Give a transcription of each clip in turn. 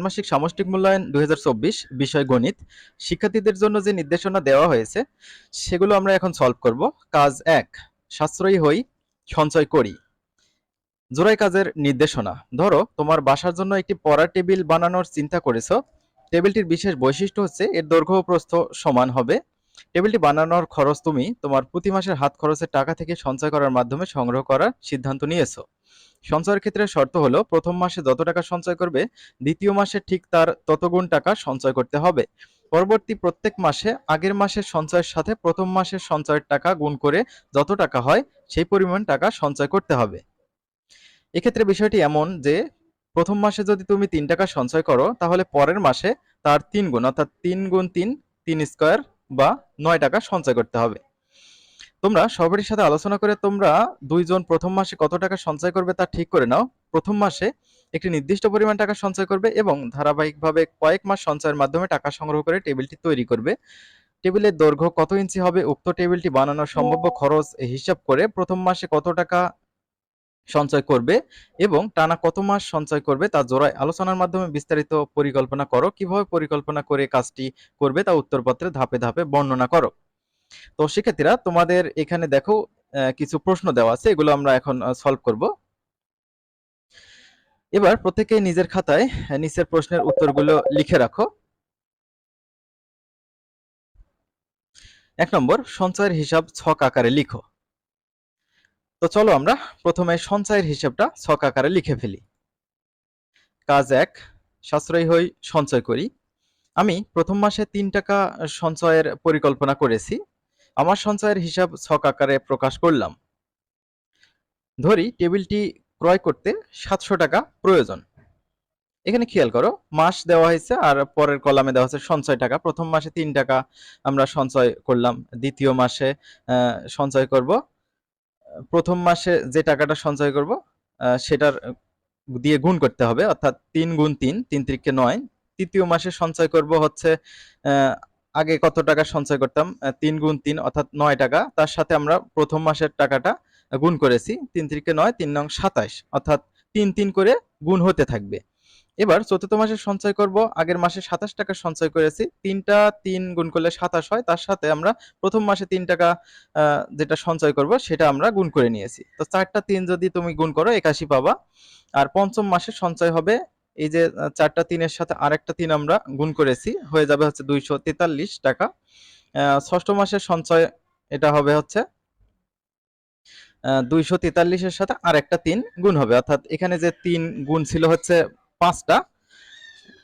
ষান্মাসিক সামষ্টিক মূল্যায়ন 2024 বিষয় গণিত শিক্ষার্থীদের জন্য যে নির্দেশনা দেওয়া হয়েছে সেগুলো আমরা এখন সলভ করব। কাজ 1, সাশ্রয়ী হই, সঞ্চয় করি। জোড়াই কাজের নির্দেশনা। ধরো তোমার বাসার জন্য একটি পড়ার টেবিল বানানোর চিন্তা করেছো। টেবিলটির বিশেষ বৈশিষ্ট্য হচ্ছে এর দৈর্ঘ্য ও প্রস্থ সমান হবে। টেবিলটি বানানোর খরচ তুমি তোমার প্রতি মাসের হাত খরচের টাকা থেকে সঞ্চয় করার মাধ্যমে সংগ্রহ করার সিদ্ধান্ত নিয়েছো। সঞ্চয়ের ক্ষেত্রে শর্ত হলো প্রথম মাসে যত টাকা সঞ্চয় করবে দ্বিতীয় মাসে ঠিক তার ততগুণ টাকা সঞ্চয় করতে হবে। পরবর্তী প্রত্যেক মাসে আগের মাসের সঞ্চয়ের সাথে প্রথম মাসের সঞ্চয়ের টাকা গুণ করে যত টাকা হয় সেই পরিমাণ টাকা সঞ্চয় করতে হবে। এক্ষেত্রে বিষয়টি এমন যে প্রথম মাসে যদি তুমি ৩ টাকা সঞ্চয় করো তাহলে পরের মাসে তার ৩ গুণ অর্থাৎ ৩ গুণ ৩ ৩ স্কয়ার বা ৯ টাকা সঞ্চয় করতে হবে। তোমরা সবারই সাথে আলোচনা করে তোমরা দুইজন প্রথম মাসে কত টাকা সঞ্চয় করবে তা ঠিক করে নাও। প্রথম মাসে একটি নির্দিষ্ট পরিমাণ টাকা সঞ্চয় করবে এবং ধারাবাহিকভাবে কয়েক মাস সঞ্চয়ের মাধ্যমে টাকা সংগ্রহ করে টেবিলটি তৈরি করবে। টেবিলের দৈর্ঘ্য কত ইঞ্চি হবে উক্ত টেবিলটি বানানোর সম্ভাব্য খরচ হিসাব করে প্রথম মাসে কত টাকা সঞ্চয় করবে এবং টানা কত মাস সঞ্চয় করবে তা জোড়ায় আলোচনার মাধ্যমে বিস্তারিত পরিকল্পনা করো। কিভাবে পরিকল্পনা করে কাজটি করবে তা উত্তরপত্রে ধাপে ধাপে বর্ণনা করো। তো শিক্ষার্থীরা তোমাদের এখানে দেখো কিছু প্রশ্ন দেওয়া আছে, এগুলো আমরা এখন সলভ করব। এবার প্রত্যেকে নিজের খাতায় নিচের প্রশ্নের উত্তরগুলো লিখে রাখো। ১ নম্বর, সঞ্চয়ের হিসাব ছক আকারে লিখো। তো চলো আমরা প্রথমে সঞ্চয়ের হিসাবটা ছক আকারে লিখে ফেলি। কাজ ১, সাশ্রয়ী হই, সঞ্চয় করি। আমি প্রথম মাসে ৩ টাকা সঞ্চয়ের পরিকল্পনা করেছি। আমার সঞ্চয়ের হিসাব ছক আকারে প্রকাশ করলাম। ধরি টেবিলটি ক্রয় করতে ৭০০ টাকা প্রয়োজন। এখানে খেয়াল করো, মাস দেওয়া হয়েছে আর পরের কলামে দেওয়া হচ্ছে সঞ্চয় টাকা। প্রথম মাসে ৩ টাকা আমরা সঞ্চয় করলাম, দ্বিতীয় মাসে সঞ্চয় করব। প্রথম মাসে যে টাকাটা সঞ্চয় করব সেটার দিয়ে গুণ করতে হবে, অর্থাৎ ৩ গুণ ৩, ৩ × ৯। তৃতীয় মাসে সঞ্চয় করব হচ্ছে আগে কত টাকা সঞ্চয় করতাম ৩ গুণ ৩ অর্থাৎ ৯ টাকা, তার সাথে আমরা প্রথম মাসের টাকাটা গুণ করেছি ৩ × ৯ ৩ নং ২৭, অর্থাৎ ৩ ৩ করে গুণ হতে থাকবে। এবার চতুর্থ মাসে সঞ্চয় করব, আগের মাসে ২৭ টাকা সঞ্চয় করেছি, ৩টা ৩ গুণ করলে ২৭ হয়, তার সাথে আমরা প্রথম মাসে ৩ টাকা যেটা সঞ্চয় করব সেটা আমরা গুণ করে নিয়েছি। তো ৪টা ৩ যদি তুমি গুণ করো ৮১ পাবা। আর পঞ্চম মাসে সঞ্চয় হবে এই যে ৪টা ৩ এর সাথে আরেকটা ৩ আমরা গুণ করেছি, হয়ে যাবে হচ্ছে ২৪৩ টাকা। ষষ্ঠ মাসের সঞ্চয় এটা হবে হচ্ছে ২৪৩ এর সাথে আরেকটা ৩ গুণ হবে, অর্থাৎ এখানে যে ৩ গুণ ছিল হচ্ছে ৫টা,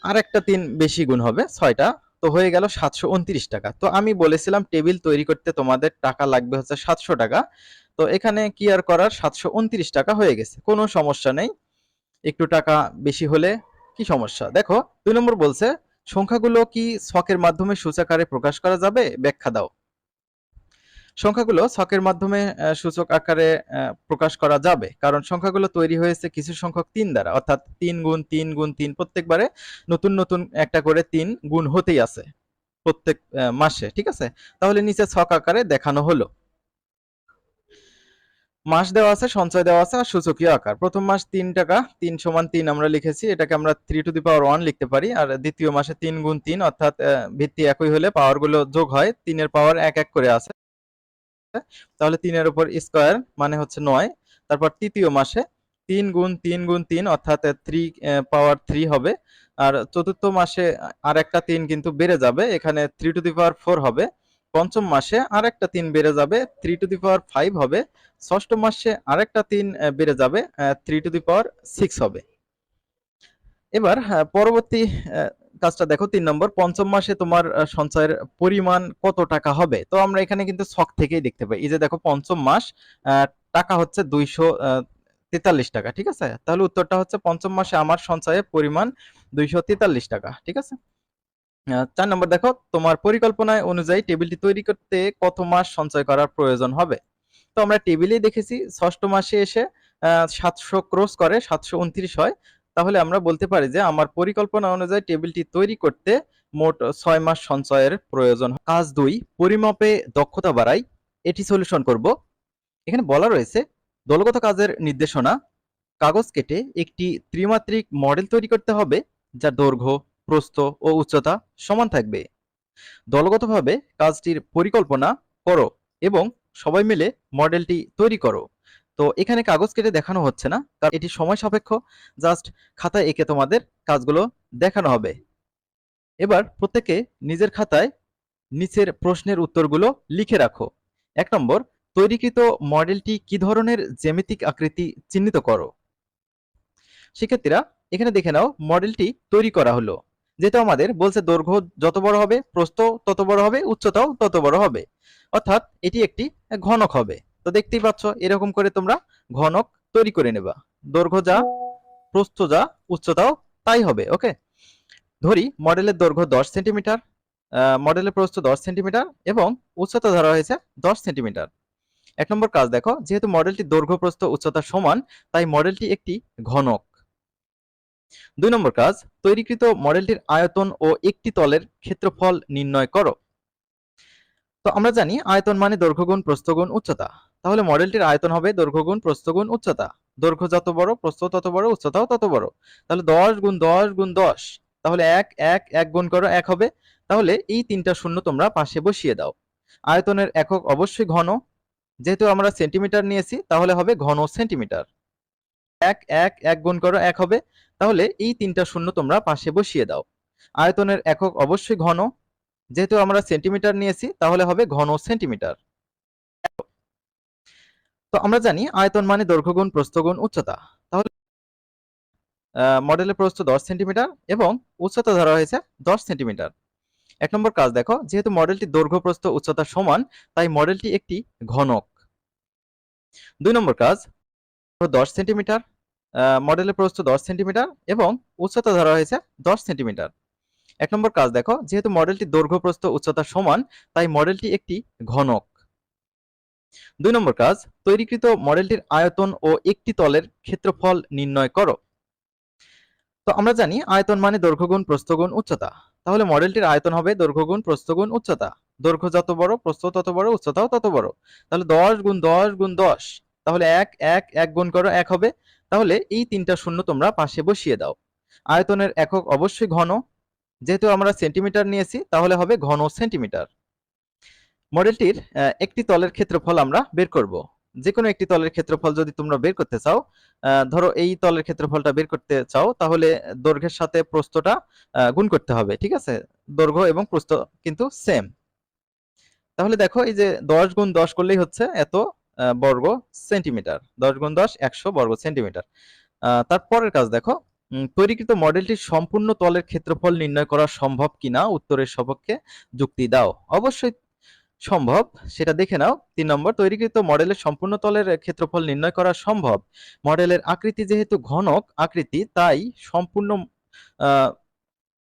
আরেকটা ৩ বেশি গুণ হবে ৬টা, তো হয়ে গেল ৭২৯ টাকা। তো আমি বলেছিলাম টেবিল তৈরি করতে তোমাদের টাকা লাগবে হচ্ছে ৭০০ টাকা। তো এখানে কি আর করার, ৭২৯ টাকা হয়ে গেছে, কোনো সমস্যা নেই। একটু টাকা বেশি হলে কি সমস্যা। দেখো ২ নম্বর বলছে সংখ্যাগুলো কি ছকের মাধ্যমে সূচকারে প্রকাশ করা যাবে, ব্যাখ্যা দাও। সংখ্যাগুলো ছকের মাধ্যমে সূচক আকারে প্রকাশ করা যাবে, কারণ সংখ্যাগুলো তৈরি হয়েছে কিছু সংখ্যক ৩ দ্বারা, অর্থাৎ ৩ গুণ ৩ গুণ ৩, প্রত্যেকবারে নতুন নতুন একটা করে ৩ গুণ হতেই আছে প্রত্যেক মাসে, ঠিক আছে। তাহলে নিচে ছক আকারে দেখানো হলো। মাস দেওয়া আছে, সঞ্চয় দেওয়া আছে আর সূচকীয় আকার। প্রথম মাস ৩ টাকা, ৩ = ৩ আমরা লিখেছি, এটাকে আমরা 3⁻1 লিখতে পারি। আর দ্বিতীয় মাসে ৩ গুণ ৩, অর্থাৎ ভিত্তি একই হলে পাওয়ারগুলো যোগ হয়, 3 এর পাওয়ার ১ ১ করে আছে, তাহলে ৩ এর উপর স্কয়ার মানে হচ্ছে ৯। তারপর তৃতীয় মাসে ৩ গুণ ৩ গুণ ৩, অর্থাৎ 3 পাওয়ার 3 হবে। আর চতুর্থ মাসে আরেকটা ৩ কিন্তু বেড়ে যাবে, এখানে 3⁴ হবে। পঞ্চম মাসে আরেকটা ৩ বেড়ে যাবে, 3⁵ হবে। ষষ্ঠ মাসে আরেকটা ৩ বেড়ে যাবে, 3⁶ হবে। এবার পরবর্তী কাজটা দেখো ৩ নম্বর, পঞ্চম মাসে তোমার সঞ্চয়ের পরিমাণ কত টাকা হবে। তো আমরা এখানে কিন্তু ছক থেকেই দেখতে পাই, এই যে দেখো পঞ্চম মাস টাকা হচ্ছে ২৪৩ টাকা, ঠিক আছে। তাহলে উত্তরটা হচ্ছে পঞ্চম মাসে আমার সঞ্চয়ের পরিমাণ ২৪৩ টাকা, ঠিক আছে। ৪ নম্বর দেখো, তোমার পরিকল্পনায় অনুযায়ী টেবিলটি তৈরি করতে কত মাস সঞ্চয় করার প্রয়োজন হবে। তো আমরা টেবিলেই দেখেছি ষষ্ঠ মাসে এসে ৭০০ ক্রস করে ৭২৯ হয়। তাহলে আমরা বলতে পারি যে আমার পরিকল্পনা অনুযায়ী টেবিলটি তৈরি করতে মোট ৬ মাস সঞ্চয়ের প্রয়োজন। কাজ ২, পরিমাপে দক্ষতা বাড়াই, এটি সলিউশন করব। এখানে বলা রয়েছে দলগত কাজের নির্দেশনা। কাগজ কেটে একটি ত্রিমাত্রিক মডেল তৈরি করতে হবে। যার দৈর্ঘ্য, প্রস্থ ও উচ্চতা সমান থাকবে। দলগতভাবে কাজটির পরিকল্পনা করো এবং সবাই মিলে মডেলটি তৈরি করো। তো এখানে কাগজ কেটে দেখানো হচ্ছে না, কারণ এটি সময় সাপেক্ষ। জাস্ট খাতায় এঁকে তোমাদের কাজগুলো দেখানো হবে। এবার প্রত্যেকে নিজের খাতায় নিচের প্রশ্নের উত্তরগুলো লিখে রাখো। ১ নম্বর, তৈরিকৃত মডেলটি কি ধরনের জ্যামিতিক আকৃতি চিহ্নিত করো। শিক্ষার্থীরা এখানে দেখে নাও, মডেলটি তৈরি করা হলো। যেহেতু আমাদের বলছে দৈর্ঘ্য যত বড় হবে, প্রস্থ তত বড় হবে, উচ্চতাও তত বড় হবে, অর্থাৎ এটি একটি ঘনক হবে। তো দেখতেই পাচ্ছ, এরকম করে তোমরা ঘনক তৈরি করে নেবা। দৈর্ঘ্য যা, প্রস্থ যা, উচ্চতাও তাই হবে। ওকে, ধরি মডেলের দৈর্ঘ্য 10 সেন্টিমিটার, মডেলের প্রস্থ 10 সেন্টিমিটার এবং উচ্চতা ধরা হয়েছে 10 সেন্টিমিটার। ১ নম্বর কাজ দেখো, যেহেতু মডেলটি দৈর্ঘ্য, প্রস্থ, উচ্চতা সমান, তাই মডেলটি একটি ঘনক। ২ নম্বর কাজ, তৈরিকৃত মডেলটির আয়তন ও একটি তলের ক্ষেত্রফল নির্ণয় করো। তো আমরা জানি আয়তন মানে দৈর্ঘ্য গুণ প্রস্থ গুণ উচ্চতা। তাহলে মডেলটির আয়তন হবে দৈর্ঘ্য গুণ প্রস্থ গুণ উচ্চতা। দৈর্ঘ্য যত বড়, প্রস্থ তত বড়, উচ্চতাও তত বড়। তাহলে 10 গুণ 10 গুণ 10, তাহলে 1 1 1 গুণ করো 1 হবে। তাহলে এই তিনটা শূন্য তোমরা পাশে বসিয়ে দাও। আয়তনের একক অবশ্যই ঘন, যেহেতু আমরা সেন্টিমিটার নিয়েছি তাহলে হবে ঘন সেন্টিমিটার। 1 1 1 গুণ করো 1 হবে। তাহলে এই তিনটা শূন্য তোমরা পাশে বসিয়ে দাও। আয়তনের একক অবশ্যই ঘন, যেহেতু আমরা সেন্টিমিটার নিয়েছি তাহলে হবে ঘন সেন্টিমিটার। তো আমরা জানি আয়তন মানে দৈর্ঘ্য গুণ প্রস্থ গুণ উচ্চতা। তাহলে মডেলের প্রস্থ 10 সেন্টিমিটার এবং উচ্চতা ধরা হয়েছে 10 সেন্টিমিটার। ১ নম্বর কাজ দেখো, যেহেতু মডেলটি দৈর্ঘ্য, প্রস্থ, উচ্চতা সমান, তাই মডেলটি একটি ঘনক। ২ নম্বর কাজ, 10 সেন্টিমিটার, মডেলের প্রস্থ 10 সেন্টিমিটার এবং উচ্চতা ধরা হয়েছে 10 সেন্টিমিটার। ১ নম্বর কাজ দেখো, যেহেতু মডেলটি দৈর্ঘ্য, প্রস্থ, উচ্চতা সমান, তাই মডেলটি একটি ঘনক। ২ নম্বর কাজ, তৈরিকৃত মডেলটির আয়তন ও একটি তলের ক্ষেত্রফল নির্ণয় করো। তো আমরা জানি আয়তন মানে দৈর্ঘ্য গুণ প্রস্থ গুণ উচ্চতা। তাহলে মডেলটির আয়তন হবে দৈর্ঘ্য গুণ প্রস্থ গুণ উচ্চতা। দৈর্ঘ্য যত বড়, প্রস্থ তত বড়, উচ্চতাও তত বড়। তাহলে 10 গুণ 10 গুণ 10, তাহলে 1 1 1 গুণ করো 1 হবে। তাহলে এই তিনটা শূন্য তোমরা পাশে বসিয়ে দাও। আয়তনের একক অবশ্যই ঘন, যেহেতু আমরা সেন্টিমিটার নিয়েছি তাহলে হবে ঘন সেন্টিমিটার। মডেলটির একটি তলের ক্ষেত্রফল আমরা বের করব। যে কোনো একটি তলের ক্ষেত্রফল যদি তোমরা বের করতে চাও, ধরো এই তলের ক্ষেত্রফলটা বের করতে চাও, তাহলে দৈর্ঘ্যের সাথে প্রস্থটা গুণ করতে হবে। ঠিক আছে, দৈর্ঘ্য এবং প্রস্থ কিন্তু সেম। তাহলে দেখো, এই যে 10 গুণ 10 করলেই হচ্ছে এত বর্গ সেন্টিমিটার। 10 গুণ 10 100 বর্গ সেন্টিমিটার। তারপরের কাজ দেখো, তৈরিকৃত মডেলটির সম্পূর্ণ তলের ক্ষেত্রফল নির্ণয় করা সম্ভব কিনা উত্তরের সপক্ষে যুক্তি দাও। অবশ্যই সম্ভব, সেটা দেখে নাও। ৩ নম্বর, তৈরিকৃত মডেলের সম্পূর্ণ তলের ক্ষেত্রফল নির্ণয় করা সম্ভব। মডেলের আকৃতি যেহেতু ঘনক আকৃতি, তাই সম্পূর্ণ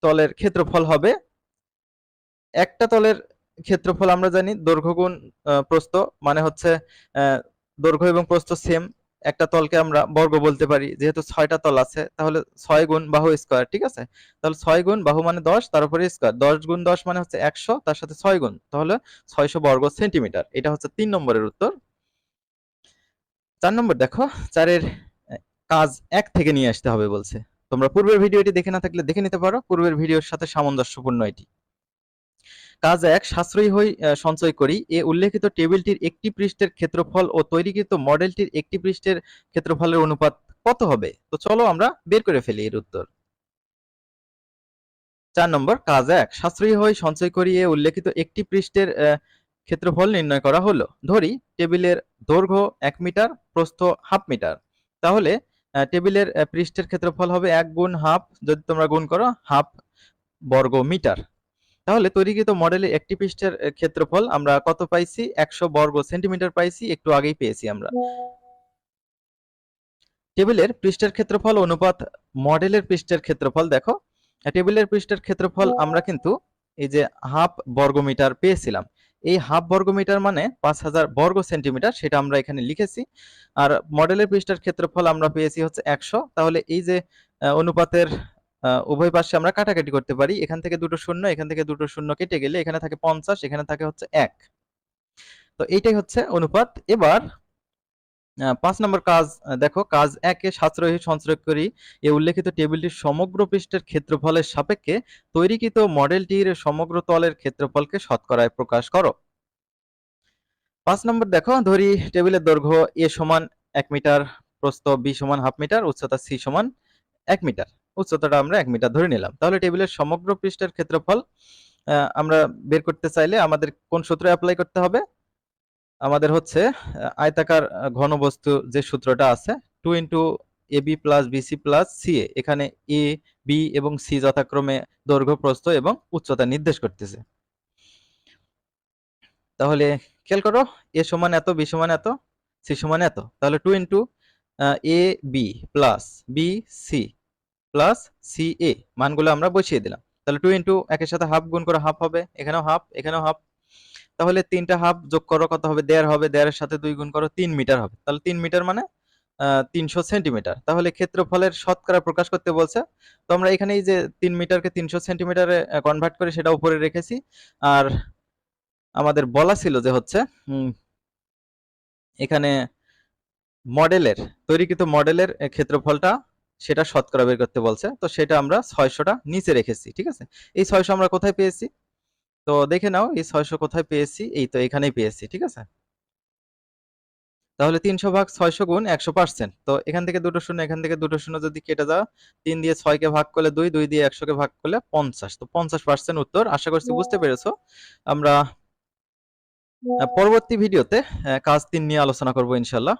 তলের ক্ষেত্রফল হবে, একটা তলের ক্ষেত্রফল আমরা জানি দৈর্ঘ্য গুণ প্রস্থ, মানে হচ্ছে দৈর্ঘ্য এবং প্রস্থ সেম। একটা তলকে আমরা বর্গ বলতে পারি, যেহেতু ৬টা তল আছে তাহলে ৬ গুণ বাহু স্কয়ার। ঠিক আছে, তাহলে ৬ গুণ বাহু মানে ১০, তার উপরে স্কয়ার। ১০ গুণ ১০ মানে হচ্ছে ১০০, তার সাথে ৬ গুণ, তাহলে ৬০০ বর্গ সেন্টিমিটার। এটা হচ্ছে ৩ নম্বরের উত্তর। ৪ নম্বর দেখো, ৪-এর কাজ ১ থেকে নিয়ে আসতে হবে বলছে। তোমরা পূর্বের ভিডিওটি দেখে না থাকলে দেখে নিতে পারো, পূর্বের ভিডিওর সাথে সামঞ্জস্যপূর্ণ এটি। কাজ ১, সাশ্রয়ী হই সঞ্চয় করি। এ উল্লেখিত টেবিলটির একটি পৃষ্ঠের ক্ষেত্রফল ও তৈরিকৃত মডেলটির একটি পৃষ্ঠের ক্ষেত্রফলের অনুপাত কত হবে? তো চলো আমরা বের করে ফেলি এর উত্তর। ৪ নম্বর, কাজ ১, সাশ্রয়ী হই সঞ্চয় করি। এ উল্লেখিত একটি পৃষ্ঠের ক্ষেত্রফল নির্ণয় করা হলো। ধরি টেবিলের দৈর্ঘ্য ১ মিটার, প্রস্থ হাফ মিটার। তাহলে টেবিলের পৃষ্ঠের ক্ষেত্রফল হবে ১ গুণ হাফ, যদি তোমরা গুণ করো হাফ বর্গ মিটার। তাহলে তৈরিকৃত মডেলে একটি পৃষ্ঠের ক্ষেত্রফল আমরা কত পাইছি? ১০০ বর্গ সেন্টিমিটার পাইছি, একটু আগেই পেয়েছি আমরা। টেবিলের পৃষ্ঠের ক্ষেত্রফল অনুপাত মডেলের পৃষ্ঠের ক্ষেত্রফল। দেখো, টেবিলের পৃষ্ঠের ক্ষেত্রফল আমরা কিন্তু এই যে হাফ বর্গমিটার পেয়েছিলাম। এই হাফ বর্গমিটার মানে ৫০০০ বর্গ সেন্টিমিটার, সেটা আমরা এখানে লিখেছি। আর মডেলের পৃষ্ঠের ক্ষেত্রফল আমরা পেয়েছি হচ্ছে ১০০। তাহলে এই যে অনুপাতের উভয় পাশে আমরা কাটাকাটি করতে পারি। এখান থেকে দুটো শূন্য, এখান থেকে দুটো শূন্য কেটে গেলে এখানে থাকে ৫০, এখানে থাকে হচ্ছে ১। তো এইটাই হচ্ছে অনুপাত। এবার 5 নম্বর কাজ দেখো, কাজ 1 এ সাশ্রয়ী সঞ্চয়কারী এ উল্লেখিত টেবিলটির সমগ্র পৃষ্ঠের ক্ষেত্রফলের সাপেক্ষে তৈরিকৃত মডেলটির সমগ্র তলের ক্ষেত্রফলকে শতকরায় প্রকাশ করো। 5 নম্বর দেখো, ধরি টেবিলের দৈর্ঘ্য a সমান 1 মিটার, প্রস্থ b সমান হাফ মিটার, উচ্চতা c সমান 1 মিটার। উচ্চতাটা আমরা 1 মিটার ধরে নিলাম। তাহলে টেবিলের সমগ্র পৃষ্ঠের ক্ষেত্রফল আমরা বের করতে চাইলে আমাদের কোন সূত্র অ্যাপ্লাই করতে হবে? আমাদের হচ্ছে আয়তাকার ঘনবস্তু যে সূত্রটা আছে 2 into AB plus BC plus CA, এখানে A, B এবং C যথাক্রমে দৈর্ঘ্য, প্রস্থ এবং উচ্চতা নির্দেশ করতেছে। তাহলে খেয়াল করো, A সমান এত, B সমান এত, C সমান এত। তাহলে 2 into AB plus BC plus CA মানগুলো আমরা বসিয়ে দিলাম। তাহলে 2 ইন্টু একের সাথে হাফ গুণ করে হাফ হবে, এখানেও হাফ, এখানেও হাফ। তাহলে 3টা হাফ যোগ করো, কত হবে? 1.5 হবে, 1.5 এর সাথে 2 গুণ করো, 3 মিটার হবে। তাহলে 3 মিটার মানে 300 সেন্টিমিটার। তাহলে ক্ষেত্রফলের শতকরা প্রকাশ করতে বলছে। তো আমরা এখানে এই যে 3 মিটারকে 300 সেন্টিমিটারে কনভার্ট করে সেটা উপরে রেখেছি। আর আমাদের বলা ছিল যে হচ্ছে এখানে মডেলের, তৈরিকৃত মডেলের ক্ষেত্রফলটা সেটা শতকরা বের করতে বলছে। তো সেটা আমরা 600টা নিচে রেখেছি, ঠিক আছে? এই 600 আমরা কোথায় পেয়েছি? তো দেখে নাও এই 600 কোথায় পেয়েছি, এই তো এখানেই পেয়েছি, ঠিক আছে? তাহলে 300 ভাগ 600 গুণ 100%। তো এখান থেকে দুটো শূন্য, এখান থেকে দুটো শূন্য যদি কেটে যাও, 3 দিয়ে 6 কে ভাগ করলে 2, 2 দিয়ে 100 কে ভাগ করলে 50। তো 50% উত্তর। আশা করছি বুঝতে পেরেছো। আমরা পরবর্তী ভিডিওতে কাজ 3 নিয়ে আলোচনা করব ইনশাআল্লাহ।